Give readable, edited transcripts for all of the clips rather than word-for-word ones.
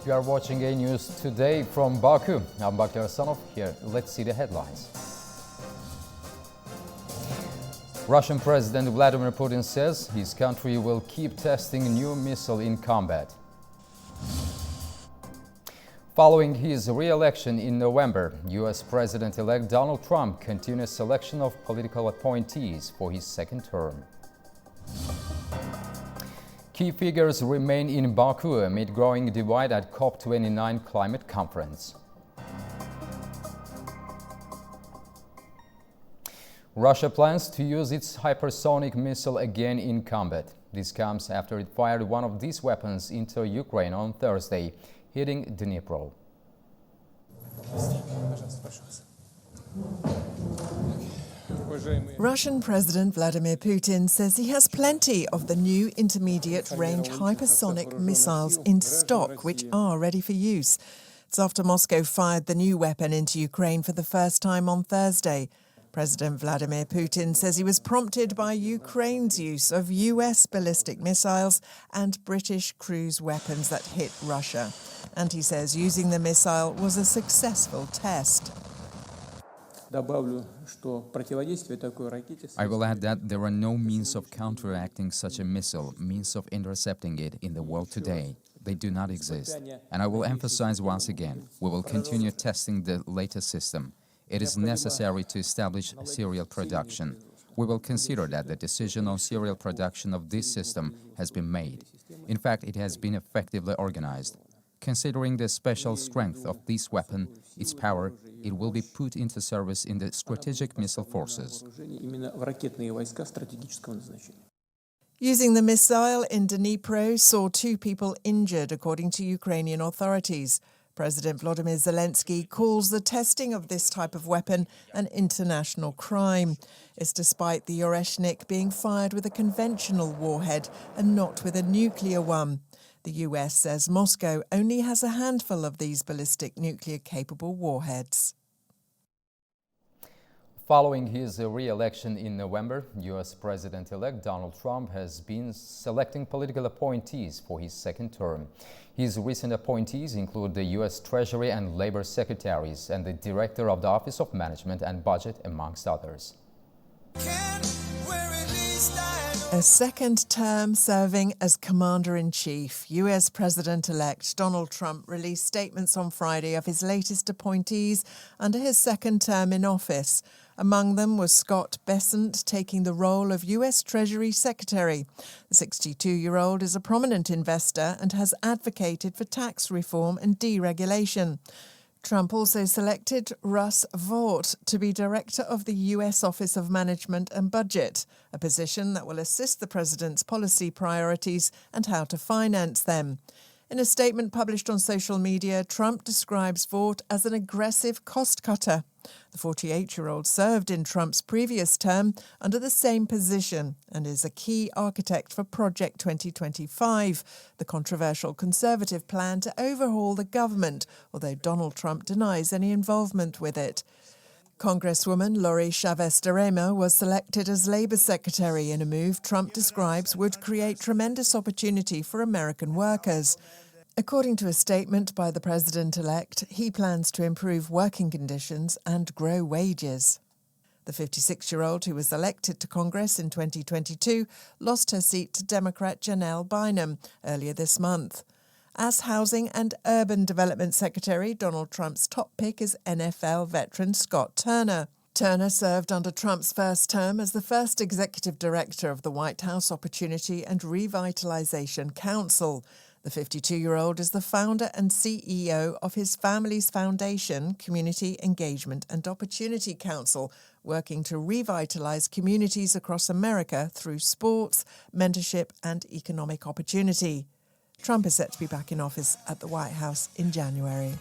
You are watching AnewZ today from Baku. I'm Bakhtiar Sanov. Here, let's see the headlines. Russian President Vladimir Putin says his country will keep testing new missile in combat. Following his re-election in November, U.S. President-elect Donald Trump continues selection of political appointees for his second term. Key figures remain in Baku amid growing divide at COP29 climate conference. Russia plans to use its hypersonic missile again in combat. This comes after it fired one of these weapons into Ukraine on Thursday, hitting Dnipro. Russian President Vladimir Putin says he has plenty of the new intermediate-range hypersonic missiles in stock, which are ready for use. It's after Moscow fired the new weapon into Ukraine for the first time on Thursday. President Vladimir Putin says he was prompted by Ukraine's use of US ballistic missiles and British cruise weapons that hit Russia. And he says using the missile was a successful test. I will add that there are no means of counteracting such a missile, means of intercepting it in the world today. They do not exist. And I will emphasize once again, we will continue testing the latest system. It is necessary to establish serial production. We will consider that the decision on serial production of this system has been made. In fact, it has been effectively organized. Considering the special strength of this weapon, its power, it will be put into service in the strategic missile forces. Using the missile in Dnipro saw 2 people injured, according to Ukrainian authorities. President Volodymyr Zelensky calls the testing of this type of weapon an international crime. It's despite the Oreshnik being fired with a conventional warhead and not with a nuclear one. The US says Moscow only has a handful of these ballistic nuclear-capable warheads. Following his re-election in November, U.S. President-elect Donald Trump has been selecting political appointees for his second term. His recent appointees include the U.S. Treasury and Labor Secretaries and the Director of the Office of Management and Budget, amongst others. A second term serving as Commander-in-Chief, US President-elect Donald Trump released statements on Friday of his latest appointees under his second term in office. Among them was Scott Bessent, taking the role of US Treasury Secretary. The 62-year-old is a prominent investor and has advocated for tax reform and deregulation. Trump also selected Russ Vought to be director of the U.S. Office of Management and Budget, a position that will assist the president's policy priorities and how to finance them. In a statement published on social media, Trump describes Vought as an aggressive cost cutter. The 48-year-old served in Trump's previous term under the same position and is a key architect for Project 2025, the controversial conservative plan to overhaul the government, although Donald Trump denies any involvement with it. Congresswoman Lori Chavez-DeRemo was selected as Labor Secretary in a move Trump describes would create tremendous opportunity for American workers. According to a statement by the president-elect, he plans to improve working conditions and grow wages. The 56-year-old, who was elected to Congress in 2022, lost her seat to Democrat Janelle Bynum earlier this month. As Housing and Urban Development Secretary, Donald Trump's top pick is NFL veteran Scott Turner. Turner served under Trump's first term as the first executive director of the White House Opportunity and Revitalization Council. The 52-year-old is the founder and CEO of his family's foundation, Community Engagement and Opportunity Council, working to revitalize communities across America through sports, mentorship and economic opportunity. Trump is set to be back in office at the White House in January.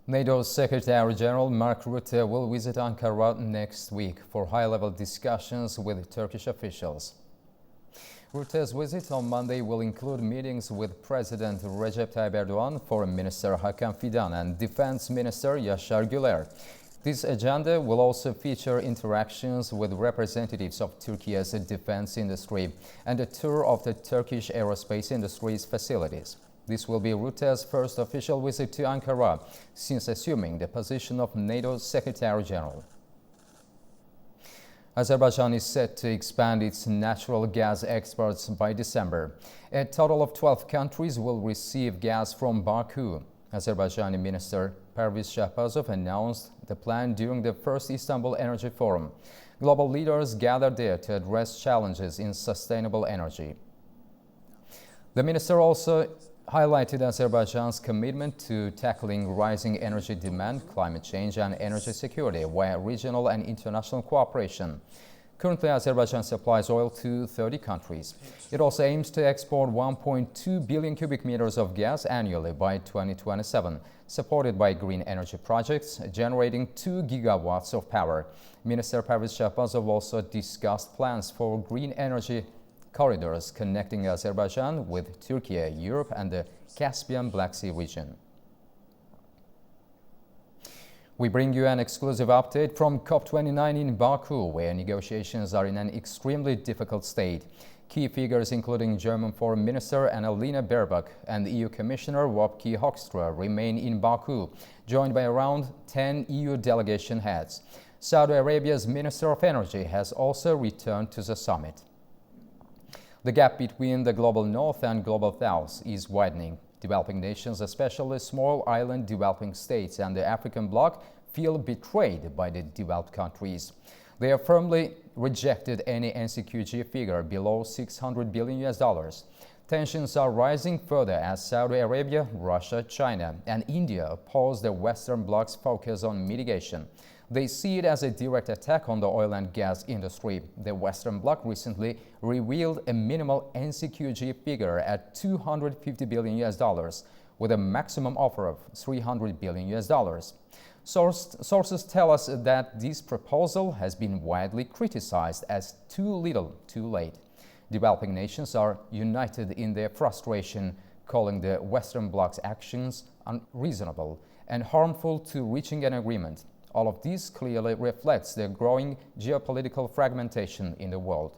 NATO Secretary General Mark Rutte will visit Ankara next week for high-level discussions with Turkish officials. Rutte's visit on Monday will include meetings with President Recep Tayyip Erdogan, Foreign Minister Hakan Fidan and Defense Minister Yaşar Güler. This agenda will also feature interactions with representatives of Turkey's defense industry and a tour of the Turkish aerospace industry's facilities. This will be Rutte's first official visit to Ankara since assuming the position of NATO Secretary General. Azerbaijan is set to expand its natural gas exports by December. A total of 12 countries will receive gas from Baku. Azerbaijani Minister Perviz Shahbazov announced the plan during the first Istanbul Energy Forum. Global leaders gathered there to address challenges in sustainable energy. The minister also highlighted Azerbaijan's commitment to tackling rising energy demand, climate change and energy security via regional and international cooperation. Currently, Azerbaijan supplies oil to 30 countries. It also aims to export 1.2 billion cubic meters of gas annually by 2027, supported by green energy projects, generating 2 gigawatts of power. Minister Perviz Shahbazov also discussed plans for green energy corridors connecting Azerbaijan with Turkey, Europe and the Caspian Black Sea region. We bring you an exclusive update from COP29 in Baku, where negotiations are in an extremely difficult state. Key figures including German Foreign Minister Annalena Baerbock and EU Commissioner Wopke Hoekstra remain in Baku, joined by around 10 EU delegation heads. Saudi Arabia's Minister of Energy has also returned to the summit. The gap between the global north and global south is widening. Developing nations, especially small island developing states and the African bloc, feel betrayed by the developed countries. They have firmly rejected any NCQG figure below $600 billion. Tensions are rising further as Saudi Arabia, Russia, China and India oppose the Western bloc's focus on mitigation. They see it as a direct attack on the oil and gas industry. The Western Bloc recently revealed a minimal NCQG figure at $250 billion, with a maximum offer of $300 billion. Sources tell us that this proposal has been widely criticized as too little, too late. Developing nations are united in their frustration, calling the Western Bloc's actions unreasonable and harmful to reaching an agreement. All of this clearly reflects the growing geopolitical fragmentation in the world.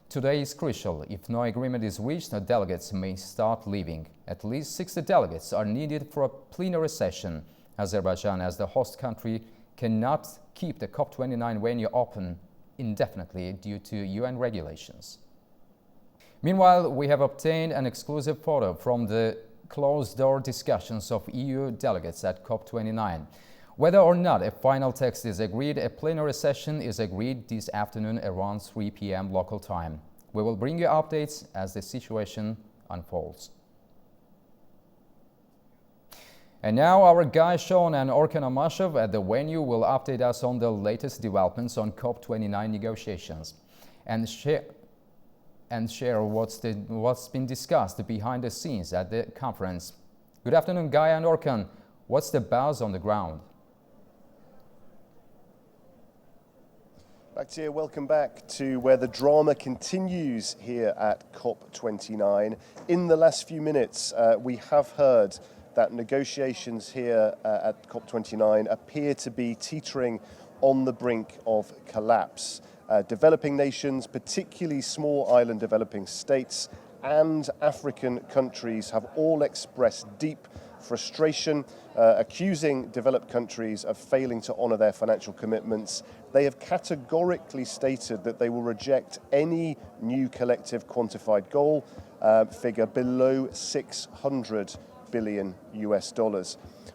Today is crucial. If no agreement is reached, the delegates may start leaving. At least 60 delegates are needed for a plenary session. Azerbaijan, as the host country, cannot keep the COP29 venue open indefinitely due to UN regulations. Meanwhile, we have obtained an exclusive photo from the closed-door discussions of EU delegates at COP29. Whether or not a final text is agreed, a plenary session is agreed this afternoon around 3 p.m. local time. We will bring you updates as the situation unfolds. And now our guys Sean and Orkan Amashov at the venue will update us on the latest developments on COP29 negotiations and share what's been discussed behind the scenes at the conference. Good afternoon, Guy and Orkan. What's the buzz on the ground? Bakhtir, welcome back to where the drama continues here at COP29. In the last few minutes, we have heard that negotiations here at COP29 appear to be teetering on the brink of collapse. Developing nations, particularly small island developing states and African countries, have all expressed deep frustration, accusing developed countries of failing to honour their financial commitments. They have categorically stated that they will reject any new collective quantified goal figure below $600 billion US.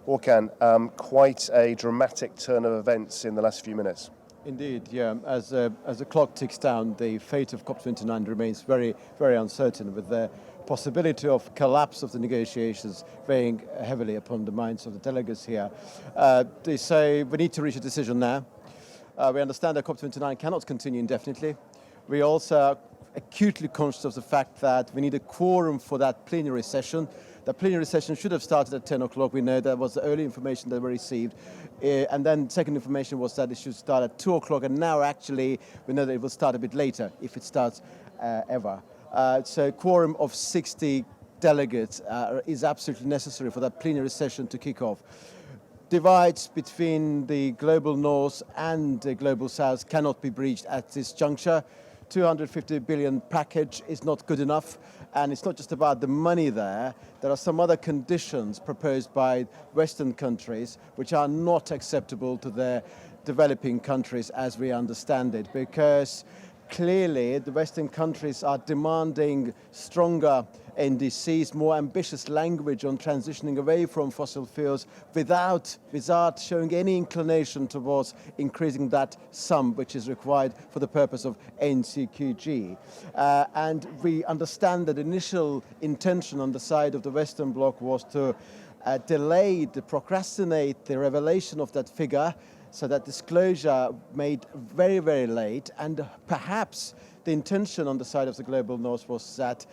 Orkan, quite a dramatic turn of events in the last few minutes. Indeed, yeah. As the clock ticks down, the fate of COP29 remains very, very uncertain, with the possibility of collapse of the negotiations weighing heavily upon the minds of the delegates here. They say we need to reach a decision now. We understand that COP29 cannot continue indefinitely. We also are acutely conscious of the fact that we need a quorum for that plenary session. The plenary session should have started at 10 o'clock. We know that was the early information that we received. And then second information was that it should start at 2 o'clock. And now actually we know that it will start a bit later, if it starts ever. So a quorum of 60 delegates is absolutely necessary for that plenary session to kick off. divides between the global north and the global south cannot be breached at this juncture. 250 billion package is not good enough, and it's not just about the money there. There are some other conditions proposed by Western countries which are not acceptable to their developing countries as we understand it, because clearly the Western countries are demanding stronger NDCs, more ambitious language on transitioning away from fossil fuels without showing any inclination towards increasing that sum which is required for the purpose of NCQG. And we understand that initial intention on the side of the Western Bloc was to procrastinate the revelation of that figure, so that disclosure made very, very late. And perhaps the intention on the side of the global north was that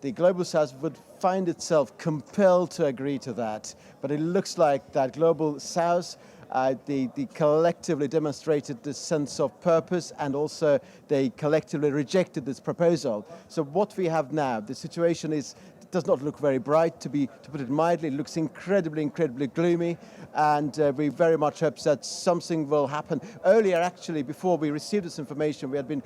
the global south would find itself compelled to agree to that. But it looks like that global south, they collectively demonstrated this sense of purpose, and also they collectively rejected this proposal. So what we have now, the situation does not look very bright, to put it mildly. It looks incredibly gloomy, and we very much hope that something will happen. Earlier, actually, before we received this information, we had been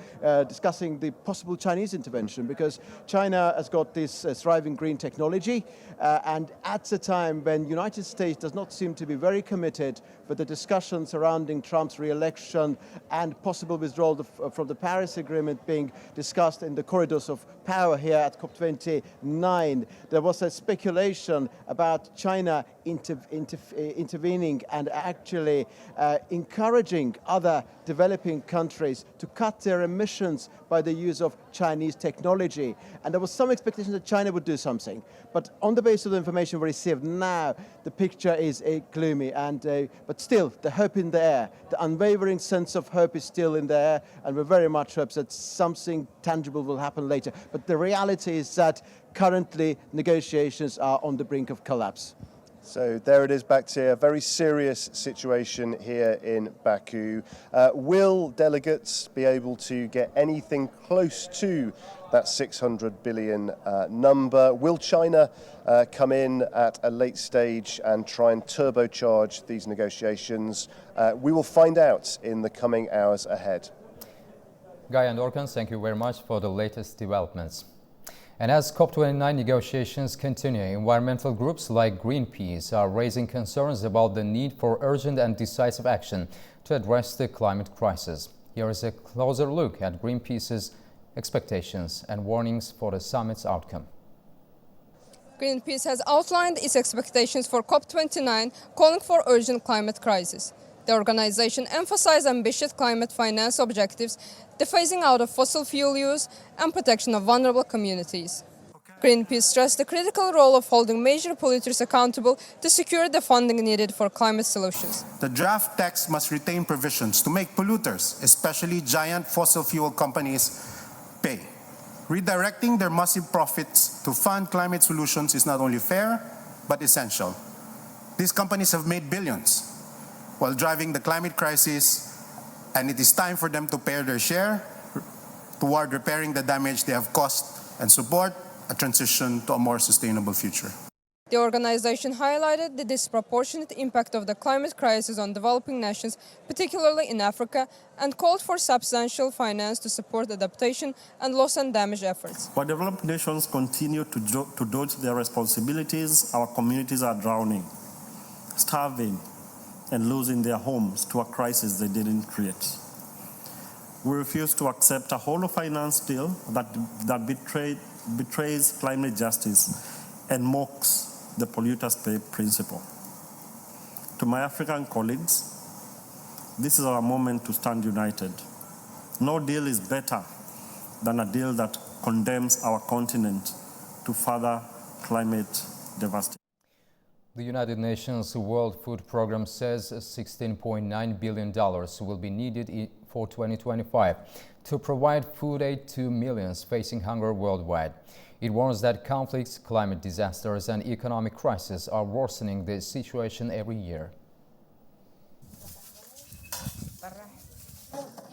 discussing the possible Chinese intervention, because China has got this thriving green technology, and at the time when the United States does not seem to be very committed with the discussion surrounding Trump's re-election and possible withdrawal from the Paris Agreement being discussed in the corridors of power here at COP29, there was a speculation about China intervening and actually encouraging other developing countries to cut their emissions by the use of Chinese technology. And there was some expectation that China would do something. But on the basis of the information we received now, the picture is gloomy, but still the hope in the air, the unwavering sense of hope is still in the air, and we very much hope that something tangible will happen later. But the reality is that currently negotiations are on the brink of collapse. So there it is, Bakhtir, a very serious situation here in Baku. Will delegates be able to get anything close to that 600 billion number? Will China come in at a late stage and try and turbocharge these negotiations? We will find out in the coming hours ahead. Guy and Orkan, thank you very much for the latest developments. And as COP29 negotiations continue, environmental groups like Greenpeace are raising concerns about the need for urgent and decisive action to address the climate crisis. Here is a closer look at Greenpeace's expectations and warnings for the summit's outcome. Greenpeace has outlined its expectations for COP29, calling for urgent climate crisis. The organization emphasized ambitious climate finance objectives, the phasing out of fossil fuel use, and protection of vulnerable communities. Greenpeace stressed the critical role of holding major polluters accountable to secure the funding needed for climate solutions. The draft text must retain provisions to make polluters, especially giant fossil fuel companies, pay. Redirecting their massive profits to fund climate solutions is not only fair, but essential. These companies have made billions while driving the climate crisis, and it is time for them to pay their share toward repairing the damage they have caused and support a transition to a more sustainable future. The organization highlighted the disproportionate impact of the climate crisis on developing nations, particularly in Africa, and called for substantial finance to support adaptation and loss and damage efforts. While developed nations continue to dodge their responsibilities, our communities are drowning, starving, and losing their homes to a crisis they didn't create. We refuse to accept a whole of finance deal that betrays climate justice and mocks the polluters pay principle. To my African colleagues, this is our moment to stand united. No deal is better than a deal that condemns our continent to further climate devastation. The United Nations World Food Programme says $16.9 billion will be needed for 2025 to provide food aid to millions facing hunger worldwide. It warns that conflicts, climate disasters, and economic crises are worsening the situation every year.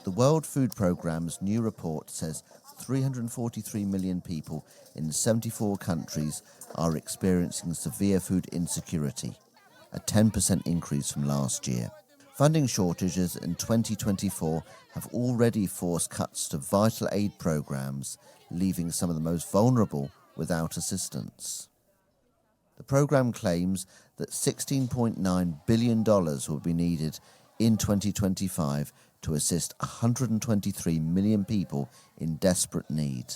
The World Food Programme's new report says 343 million people in 74 countries are experiencing severe food insecurity. a 10% increase from last year. Funding shortages in 2024 have already forced cuts to vital aid programs, leaving some of the most vulnerable without assistance. The program claims that $16.9 billion will be needed in 2025 to assist 123 million people in desperate need.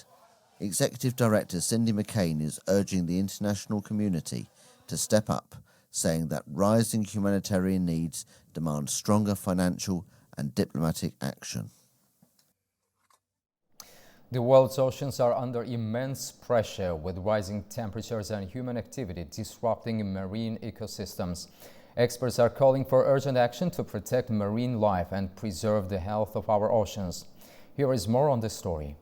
Executive Director Cindy McCain is urging the international community to step up, saying that rising humanitarian needs demand stronger financial and diplomatic action. The world's oceans are under immense pressure, with rising temperatures and human activity disrupting marine ecosystems. Experts are calling for urgent action to protect marine life and preserve the health of our oceans. Here is more on this story.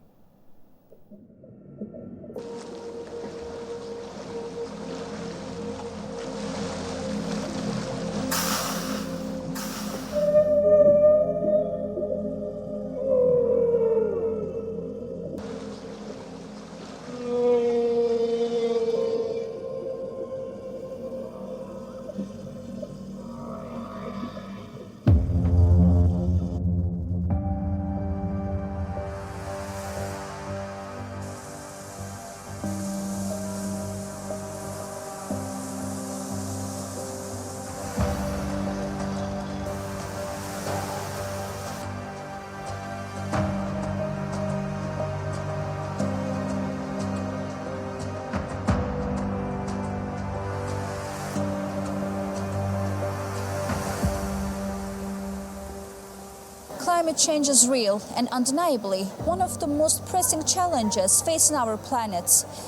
Climate change is real and undeniably one of the most pressing challenges facing our planet.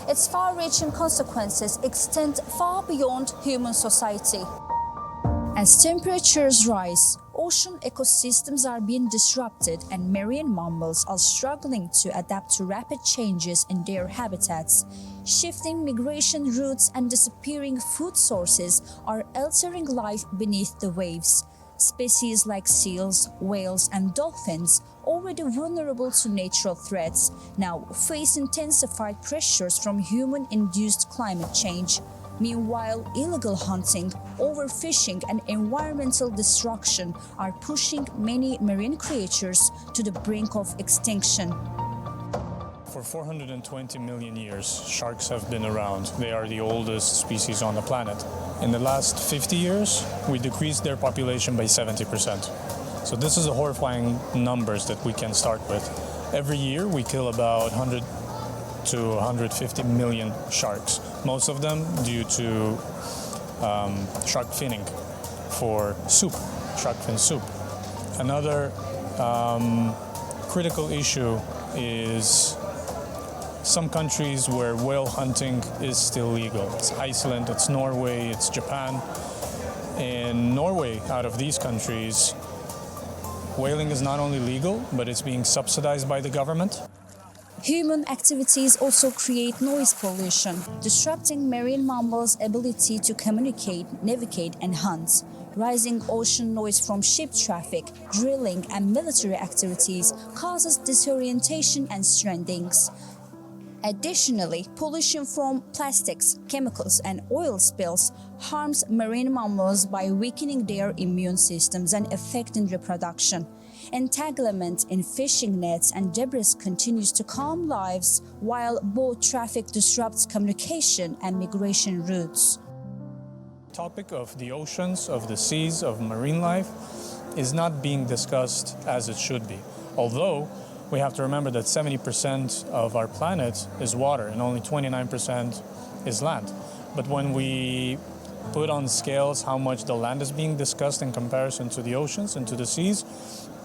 Its far-reaching consequences extend far beyond human society. As temperatures rise, ocean ecosystems are being disrupted and marine mammals are struggling to adapt to rapid changes in their habitats. Shifting migration routes and disappearing food sources are altering life beneath the waves. Species like seals, whales, and dolphins, already vulnerable to natural threats, now face intensified pressures from human-induced climate change. Meanwhile, illegal hunting, overfishing, and environmental destruction are pushing many marine creatures to the brink of extinction. For 420 million years, sharks have been around. They are the oldest species on the planet. In the last 50 years, we decreased their population by 70%. So this is a horrifying numbers that we can start with. Every year, we kill about 100 to 150 million sharks, most of them due to shark finning for soup, shark fin soup. Another critical issue is some countries where whale hunting is still legal. It's Iceland, it's Norway, it's Japan. In Norway, out of these countries, whaling is not only legal, but it's being subsidized by the government. Human activities also create noise pollution, disrupting marine mammals' ability to communicate, navigate, and hunt. Rising ocean noise from ship traffic, drilling, and military activities causes disorientation and strandings. Additionally, pollution from plastics, chemicals, and oil spills harms marine mammals by weakening their immune systems and affecting reproduction. Entanglement in fishing nets and debris continues to harm lives, while boat traffic disrupts communication and migration routes. The topic of the oceans, of the seas, of marine life is not being discussed as it should be. Although we have to remember that 70% of our planet is water and only 29% is land. But when we put on scales how much the land is being discussed in comparison to the oceans and to the seas,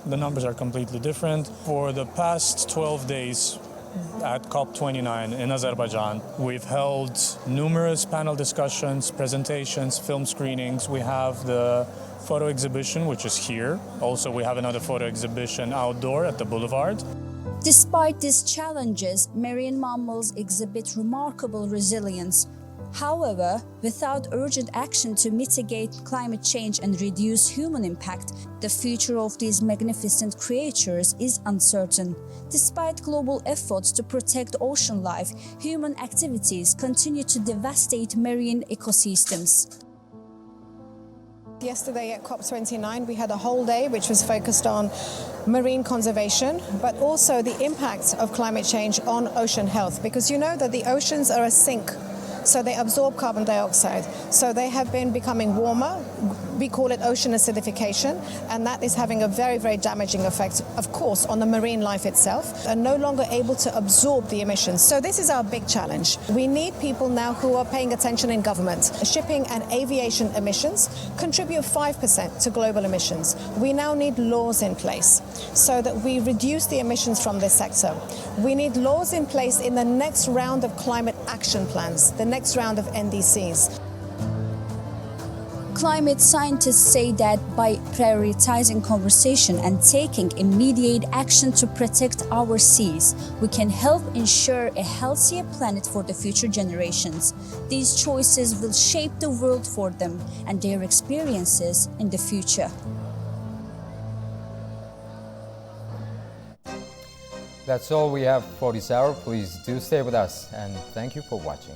the numbers are completely different. For the past 12 days at COP29 in Azerbaijan, we've held numerous panel discussions, presentations, film screenings. We have the photo exhibition, which is here. Also, we have another photo exhibition outdoor at the boulevard. Despite these challenges, marine mammals exhibit remarkable resilience. However, without urgent action to mitigate climate change and reduce human impact, the future of these magnificent creatures is uncertain. Despite global efforts to protect ocean life, human activities continue to devastate marine ecosystems. Yesterday at COP29 we had a whole day which was focused on marine conservation, but also the impact of climate change on ocean health, because you know that the oceans are a sink, so they absorb carbon dioxide. So they have been becoming warmer. We call it ocean acidification, and that is having a very, very damaging effect, of course, on the marine life itself, and no longer able to absorb the emissions. So this is our big challenge. We need people now who are paying attention in government. Shipping and aviation emissions contribute 5% to global emissions. We now need laws in place so that we reduce the emissions from this sector. We need laws in place in the next round of climate action plans, the next round of NDCs. Climate scientists say that by prioritizing conversation and taking immediate action to protect our seas, we can help ensure a healthier planet for the future generations. These choices will shape the world for them and their experiences in the future. That's all we have for this hour. Please do stay with us, and thank you for watching.